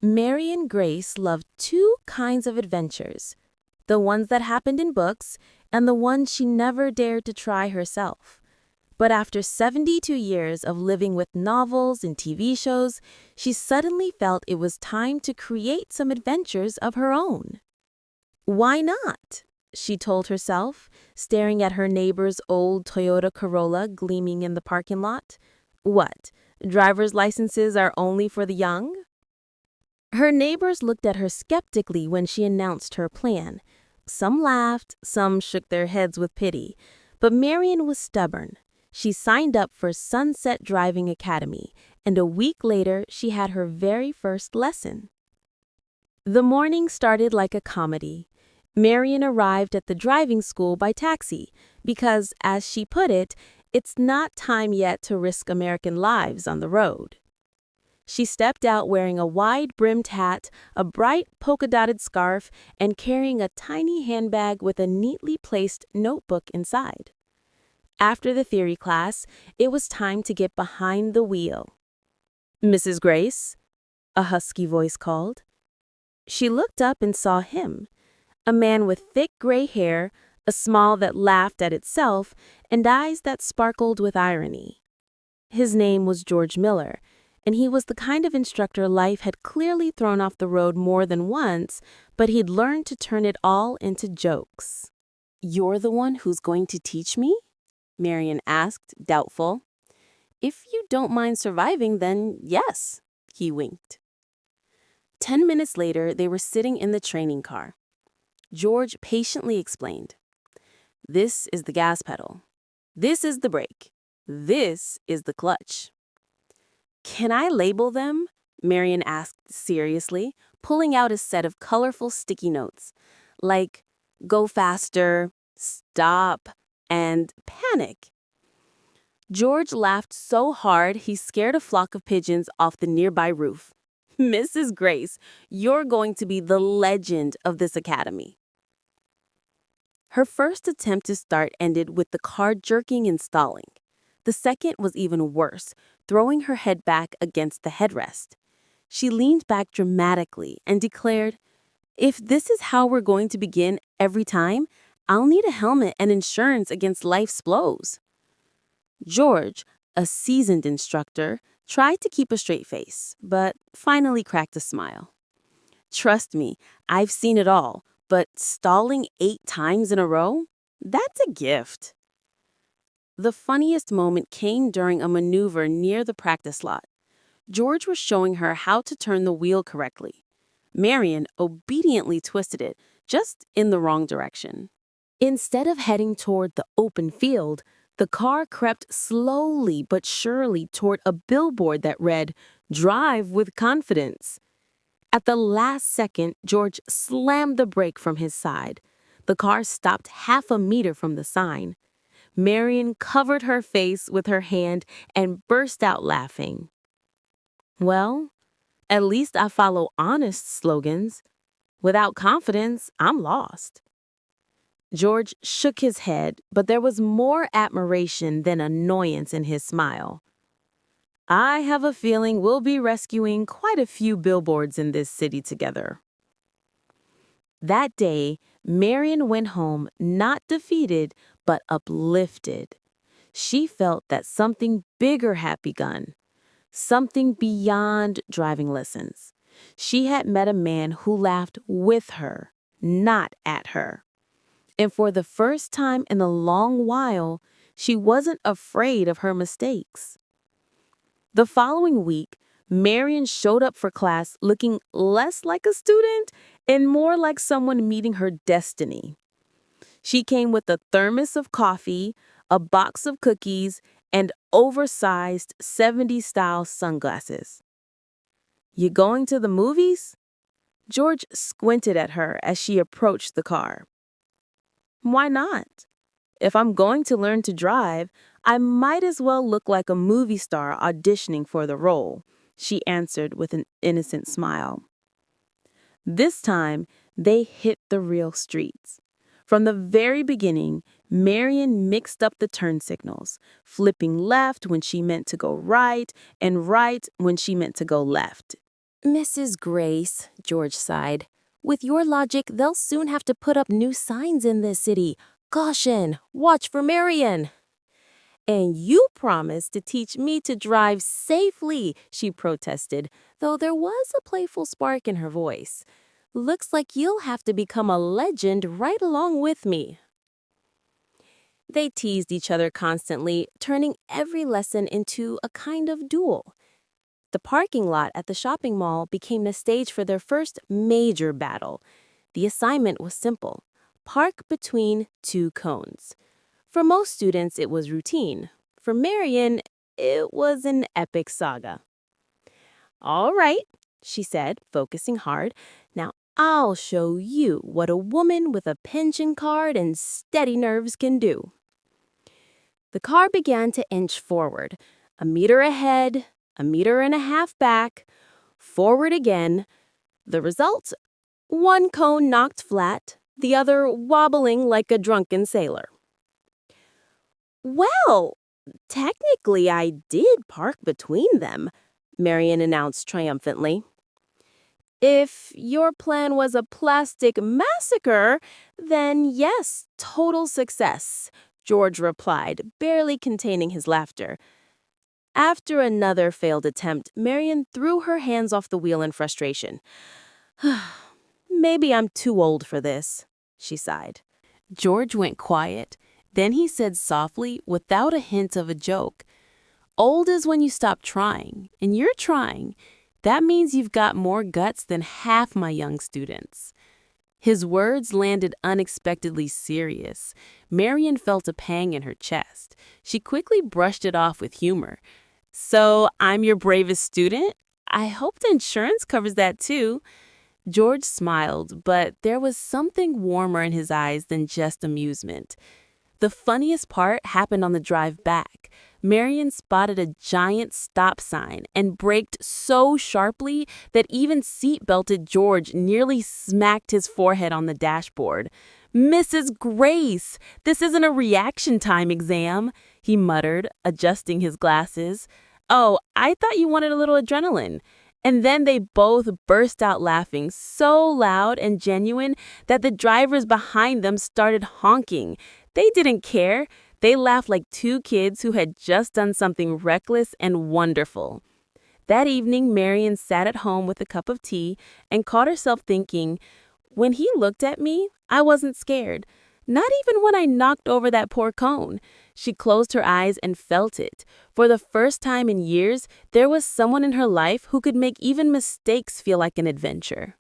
Marian Grace loved two kinds of adventures, the ones that happened in books and the ones she never dared to try herself. But after 72 years of living with novels and TV shows, she suddenly felt it was time to create some adventures of her own. Why not? She told herself, staring at her neighbor's old Toyota Corolla gleaming in the parking lot. What, driver's licenses are only for the young? Her neighbors looked at her skeptically when she announced her plan. Some laughed, some shook their heads with pity. But Marian was stubborn. She signed up for Sunset Driving Academy, and a week later she had her very first lesson. The morning started like a comedy. Marian arrived at the driving school by taxi because, as she put it, it's not time yet to risk American lives on the road. She stepped out wearing a wide-brimmed hat, a bright polka-dotted scarf, and carrying a tiny handbag with a neatly placed notebook inside. After the theory class, it was time to get behind the wheel. "Mrs. Grace?" a husky voice called. She looked up and saw him, a man with thick gray hair, a smile that laughed at itself, and eyes that sparkled with irony. His name was George Miller, and he was the kind of instructor life had clearly thrown off the road more than once, but he'd learned to turn it all into jokes. "You're the one who's going to teach me?" Marian asked, doubtful. "If you don't mind surviving, then yes," he winked. 10 minutes later, they were sitting in the training car. George patiently explained, "This is the gas pedal. This is the brake. This is the clutch." "Can I label them?" Marian asked seriously, pulling out a set of colorful sticky notes, like "go faster," "stop," and "panic." George laughed so hard he scared a flock of pigeons off the nearby roof. "Mrs. Grace, you're going to be the legend of this academy." Her first attempt to start ended with the car jerking and stalling. The second was even worse, throwing her head back against the headrest. She leaned back dramatically and declared, "If this is how we're going to begin every time, I'll need a helmet and insurance against life's blows." George, a seasoned instructor, tried to keep a straight face, but finally cracked a smile. "Trust me, I've seen it all, but stalling 8 times in a row? That's a gift." The funniest moment came during a maneuver near the practice lot. George was showing her how to turn the wheel correctly. Marian obediently twisted it, just in the wrong direction. Instead of heading toward the open field, the car crept slowly but surely toward a billboard that read, "Drive with confidence." At the last second, George slammed the brake from his side. The car stopped half a meter from the sign. Marian covered her face with her hand and burst out laughing. "Well, at least I follow honest slogans. Without confidence, I'm lost." George shook his head, but there was more admiration than annoyance in his smile. "I have a feeling we'll be rescuing quite a few billboards in this city together." That day, Marian went home not defeated, but uplifted. She felt that something bigger had begun, something beyond driving lessons. She had met a man who laughed with her, not at her. And for the first time in a long while, she wasn't afraid of her mistakes. The following week, Marian showed up for class looking less like a student and more like someone meeting her destiny. She came with a thermos of coffee, a box of cookies, and oversized 70s-style sunglasses. "You going to the movies?" George squinted at her as she approached the car. "Why not? If I'm going to learn to drive, I might as well look like a movie star auditioning for the role," she answered with an innocent smile. This time, they hit the real streets. From the very beginning, Marian mixed up the turn signals, flipping left when she meant to go right and right when she meant to go left. Mrs. Grace, George sighed. With your logic, they'll soon have to put up new signs in this city. Caution, watch for Marian. And you promised to teach me to drive safely, she protested, though there was a playful spark in her voice. Looks like you'll have to become a legend right along with me. They teased each other constantly, turning every lesson into a kind of duel. The parking lot at the shopping mall became the stage for their first major battle. The assignment was simple: park between two cones. For most students, it was routine. For Marian, it was an epic saga. All right, she said, focusing hard. Now I'll show you what a woman with a pension card and steady nerves can do. The car began to inch forward, a meter ahead, a meter and a half back, forward again. The result? One cone knocked flat, the other wobbling like a drunken sailor. Well, technically I did park between them, Marian announced triumphantly. If your plan was a plastic massacre, then yes, total success, George replied, barely containing his laughter. After another failed attempt, Marian threw her hands off the wheel in frustration. Maybe I'm too old for this, she sighed. George went quiet. Then he said softly, without a hint of a joke, "Old is when you stop trying, and you're trying. That means you've got more guts than half my young students." His words landed unexpectedly serious. Marian felt a pang in her chest. She quickly brushed it off with humor. "So I'm your bravest student? I hope the insurance covers that too." George smiled, but there was something warmer in his eyes than just amusement. The funniest part happened on the drive back. Marian spotted a giant stop sign and braked so sharply that even seat-belted George nearly smacked his forehead on the dashboard. "Mrs. Grace, this isn't a reaction time exam," he muttered, adjusting his glasses. "Oh, I thought you wanted a little adrenaline." And then they both burst out laughing so loud and genuine that the drivers behind them started honking. They didn't care. They laughed like two kids who had just done something reckless and wonderful. That evening, Marian sat at home with a cup of tea and caught herself thinking, when he looked at me, I wasn't scared. Not even when I knocked over that poor cone. She closed her eyes and felt it. For the first time in years, there was someone in her life who could make even mistakes feel like an adventure.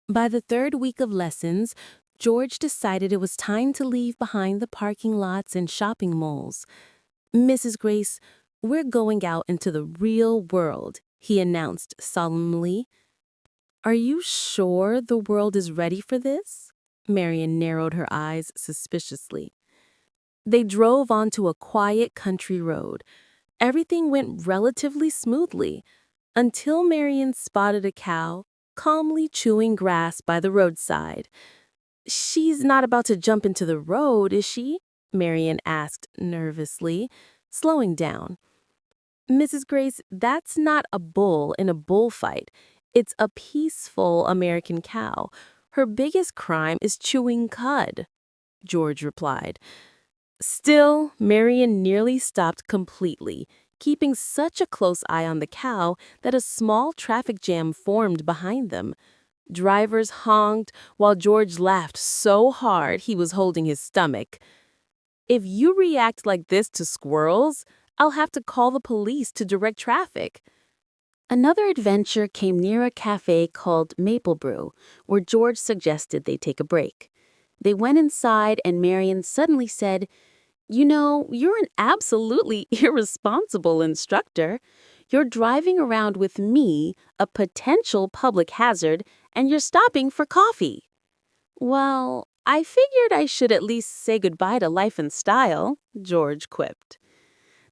By the third week of lessons, George decided it was time to leave behind the parking lots and shopping malls. "Mrs. Grace, we're going out into the real world," he announced solemnly. "Are you sure the world is ready for this?" Marian narrowed her eyes suspiciously. They drove onto a quiet country road. Everything went relatively smoothly until Marian spotted a cow calmly chewing grass by the roadside. "She's not about to jump into the road, is she?" Marian asked nervously, slowing down. "Mrs. Grace, that's not a bull in a bullfight. It's a peaceful American cow. Her biggest crime is chewing cud," George replied. Still, Marian nearly stopped completely, keeping such a close eye on the cow that a small traffic jam formed behind them. Drivers honked while George laughed so hard he was holding his stomach. "If you react like this to squirrels, I'll have to call the police to direct traffic." Another adventure came near a cafe called Maple Brew, where George suggested they take a break. They went inside and Marian suddenly said, "You know, you're an absolutely irresponsible instructor. You're driving around with me, a potential public hazard, and you're stopping for coffee." "Well, I figured I should at least say goodbye to life and style," George quipped.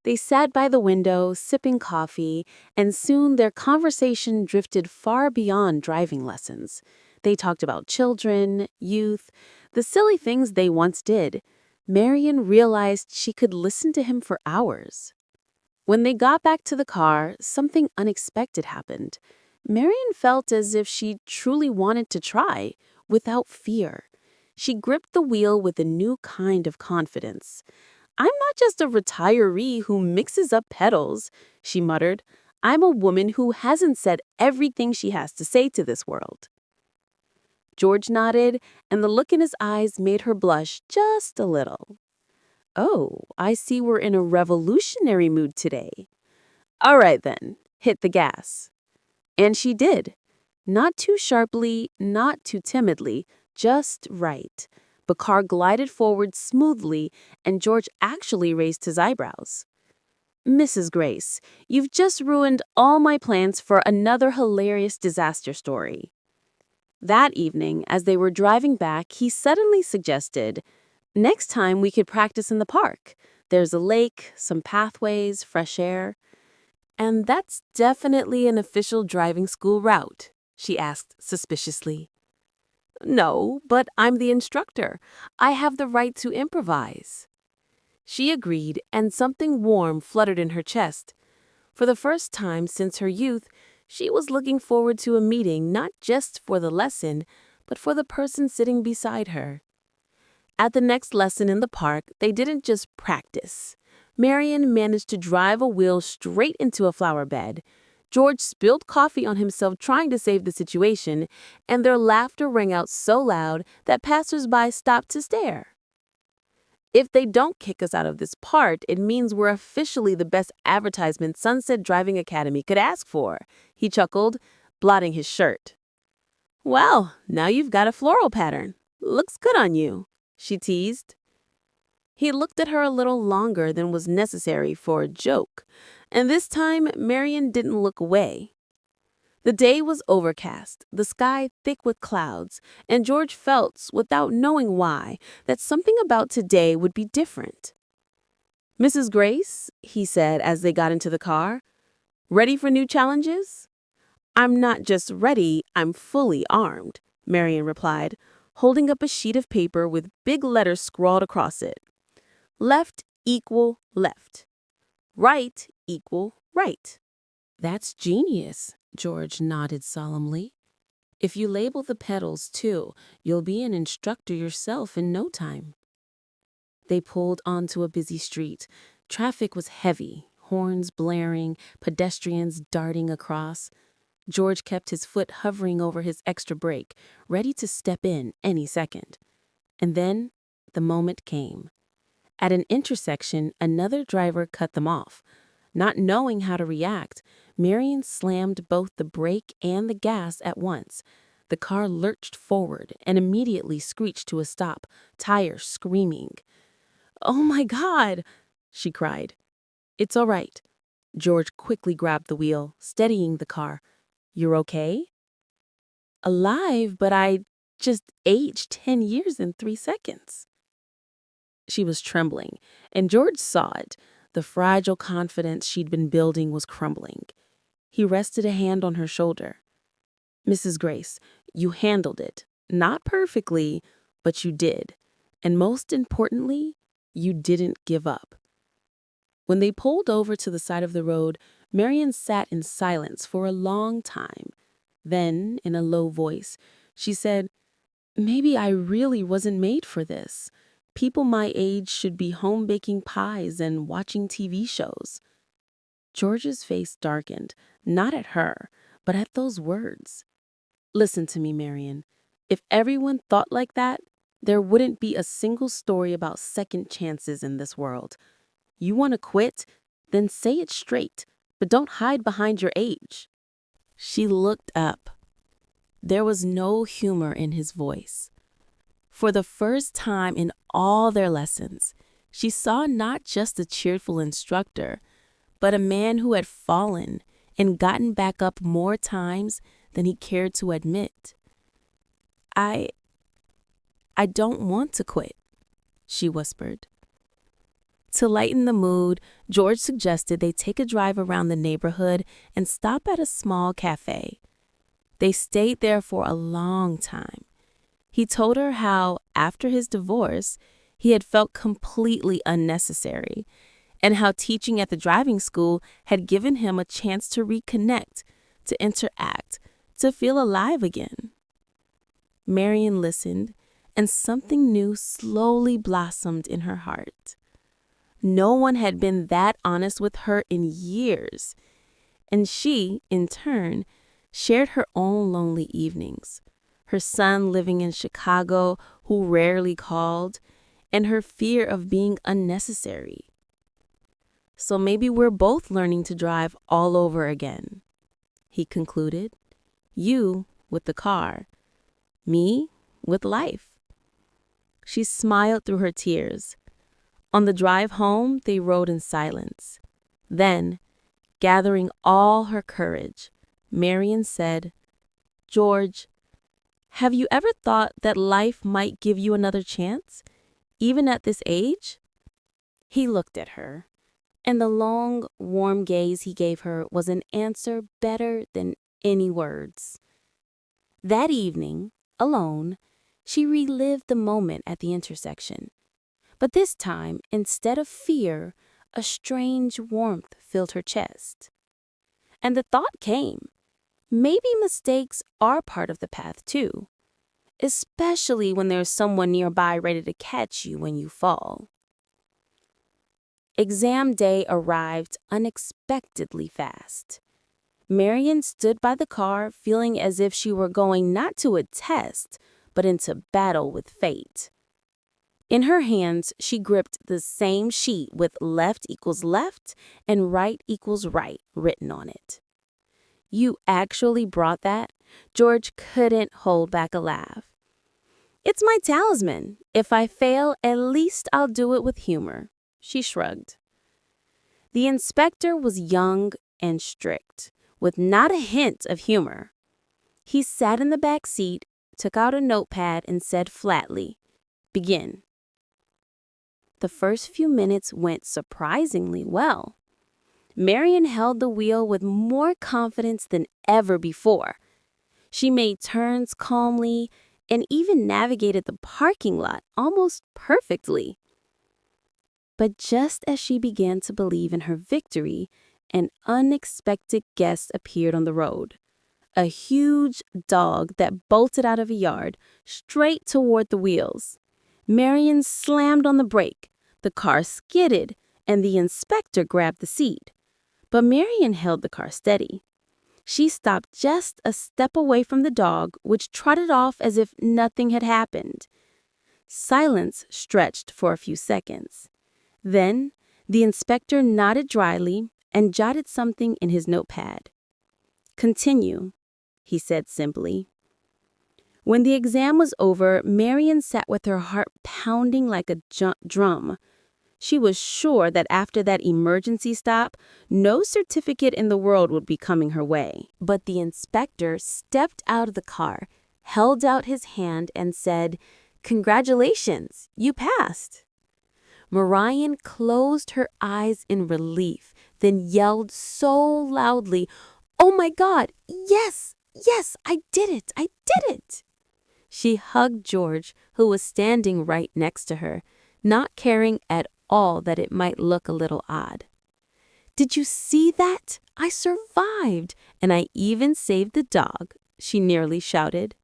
They sat by the window, sipping coffee, and soon their conversation drifted far beyond driving lessons. They talked about children, youth, the silly things they once did. Marian realized she could listen to him for hours. When they got back to the car, something unexpected happened. Marian felt as if she truly wanted to try, without fear. She gripped the wheel with a new kind of confidence. "I'm not just a retiree who mixes up pedals," she muttered. "I'm a woman who hasn't said everything she has to say to this world." George nodded, and the look in his eyes made her blush just a little. "Oh, I see we're in a revolutionary mood today. All right then, hit the gas." And she did. Not too sharply, not too timidly, just right. The car glided forward smoothly, and George actually raised his eyebrows. "Mrs. Grace, you've just ruined all my plans for another hilarious disaster story." That evening, as they were driving back, he suddenly suggested, "Next time we could practice in the park. There's a lake, some pathways, fresh air." "And that's definitely an official driving school route?" she asked suspiciously. "No, but I'm the instructor. I have the right to improvise." She agreed, and something warm fluttered in her chest. For the first time since her youth, she was looking forward to a meeting not just for the lesson, but for the person sitting beside her. At the next lesson in the park, they didn't just practice. Marian managed to drive a wheel straight into a flower bed. George spilled coffee on himself trying to save the situation, and their laughter rang out so loud that passers-by stopped to stare. "If they don't kick us out of this part, it means we're officially the best advertisement Sunset Driving Academy could ask for," he chuckled, blotting his shirt. "Well, now you've got a floral pattern. Looks good on you," she teased. He looked at her a little longer than was necessary for a joke, and this time Marian didn't look away. The day was overcast, the sky thick with clouds, and George felt, without knowing why, that something about today would be different. "Mrs. Grace," he said as they got into the car, "ready for new challenges?" "I'm not just ready, I'm fully armed," Marian replied, holding up a sheet of paper with big letters scrawled across it. "Left equal left. Right equal right." "That's genius," George nodded solemnly. "If you label the pedals too, you'll be an instructor yourself in no time." They pulled onto a busy street. Traffic was heavy, horns blaring, pedestrians darting across. George kept his foot hovering over his extra brake, ready to step in any second. And then the moment came. At an intersection, another driver cut them off. Not knowing how to react, Marian slammed both the brake and the gas at once. The car lurched forward and immediately screeched to a stop, tires screaming. "Oh my God!" she cried. "It's all right." George quickly grabbed the wheel, steadying the car. "You're okay?" "Alive, but I just aged 10 years in 3 seconds." She was trembling, and George saw it. The fragile confidence she'd been building was crumbling. He rested a hand on her shoulder. "Mrs. Grace, you handled it. Not perfectly, but you did. And most importantly, you didn't give up." When they pulled over to the side of the road, Marian sat in silence for a long time. Then, in a low voice, she said, "Maybe I really wasn't made for this. People my age should be home baking pies and watching TV shows." George's face darkened, not at her, but at those words. "Listen to me, Marian. If everyone thought like that, there wouldn't be a single story about second chances in this world. You want to quit? Then say it straight, but don't hide behind your age." She looked up. There was no humor in his voice. For the first time in all their lessons, she saw not just a cheerful instructor, but a man who had fallen and gotten back up more times than he cared to admit. I don't want to quit," she whispered. To lighten the mood, George suggested they take a drive around the neighborhood and stop at a small cafe. They stayed there for a long time. He told her how, after his divorce, he had felt completely unnecessary, and how teaching at the driving school had given him a chance to reconnect, to interact, to feel alive again. Marian listened, and something new slowly blossomed in her heart. No one had been that honest with her in years, and she, in turn, shared her own lonely evenings, her son living in Chicago who rarely called, and her fear of being unnecessary. So maybe we're both learning to drive all over again, he concluded. You with the car, me with life. She smiled through her tears. On the drive home, they rode in silence. Then, gathering all her courage, Marian said, "George, have you ever thought that life might give you another chance, even at this age?" He looked at her, and the long, warm gaze he gave her was an answer better than any words. That evening, alone, she relived the moment at the intersection. But this time, instead of fear, a strange warmth filled her chest. And the thought came, maybe mistakes are part of the path too, especially when there's someone nearby ready to catch you when you fall. Exam day arrived unexpectedly fast. Marian stood by the car feeling as if she were going not to a test, but into battle with fate. In her hands, she gripped the same sheet with left equals left and right equals right written on it. "You actually brought that?" George couldn't hold back a laugh. "It's my talisman. If I fail, at least I'll do it with humor," she shrugged. The inspector was young and strict, with not a hint of humor. He sat in the back seat, took out a notepad, and said flatly, "Begin." The first few minutes went surprisingly well. Marian held the wheel with more confidence than ever before. She made turns calmly and even navigated the parking lot almost perfectly. But just as she began to believe in her victory, an unexpected guest appeared on the road. A huge dog that bolted out of a yard straight toward the wheels. Marian slammed on the brake, the car skidded, and the inspector grabbed the seat. But Marian held the car steady. She stopped just a step away from the dog, which trotted off as if nothing had happened. Silence stretched for a few seconds. Then, the inspector nodded dryly and jotted something in his notepad. "Continue," he said simply. When the exam was over, Marian sat with her heart pounding like a drum. She was sure that after that emergency stop, no certificate in the world would be coming her way. But the inspector stepped out of the car, held out his hand, and said, "Congratulations, you passed." Marian closed her eyes in relief, then yelled so loudly, "Oh my God, yes, yes, I did it, I did it!" She hugged George, who was standing right next to her, not caring at all that it might look a little odd. "Did you see that? I survived, and I even saved the dog," she nearly shouted.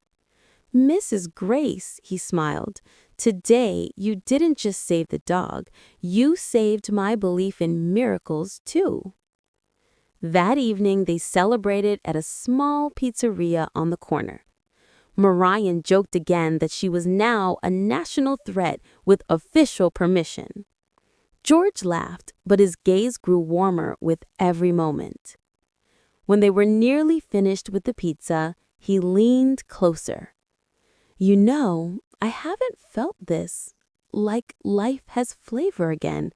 "Mrs. Grace," he smiled, "today you didn't just save the dog, you saved my belief in miracles too." That evening they celebrated at a small pizzeria on the corner. Marian joked again that she was now a national threat with official permission. George laughed, but his gaze grew warmer with every moment. When they were nearly finished with the pizza, he leaned closer. "You know, I haven't felt this, like life has flavor again,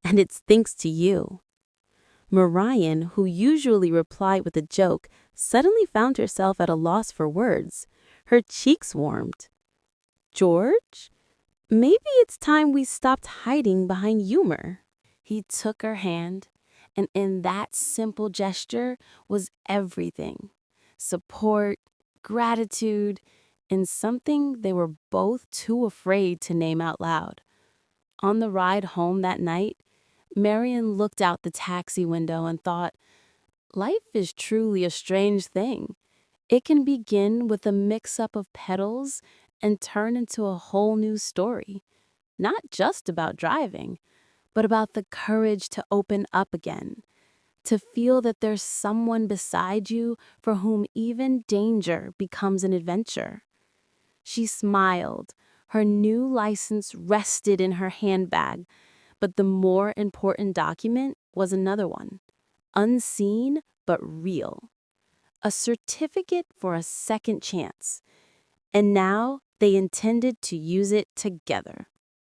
and it's thanks to you." Marian, who usually replied with a joke, suddenly found herself at a loss for words. Her cheeks warmed. "George, maybe it's time we stopped hiding behind humor." He took her hand, and in that simple gesture was everything. Support, gratitude, and something they were both too afraid to name out loud. On the ride home that night, Marian looked out the taxi window and thought, Life is truly a strange thing. It can begin with a mix-up of petals and turn into a whole new story, not just about driving, but about the courage to open up again, to feel that there's someone beside you for whom even danger becomes an adventure. She smiled. Her new license rested in her handbag, but the more important document was another one, unseen but real. A certificate for a second chance. And now they intended to use it together.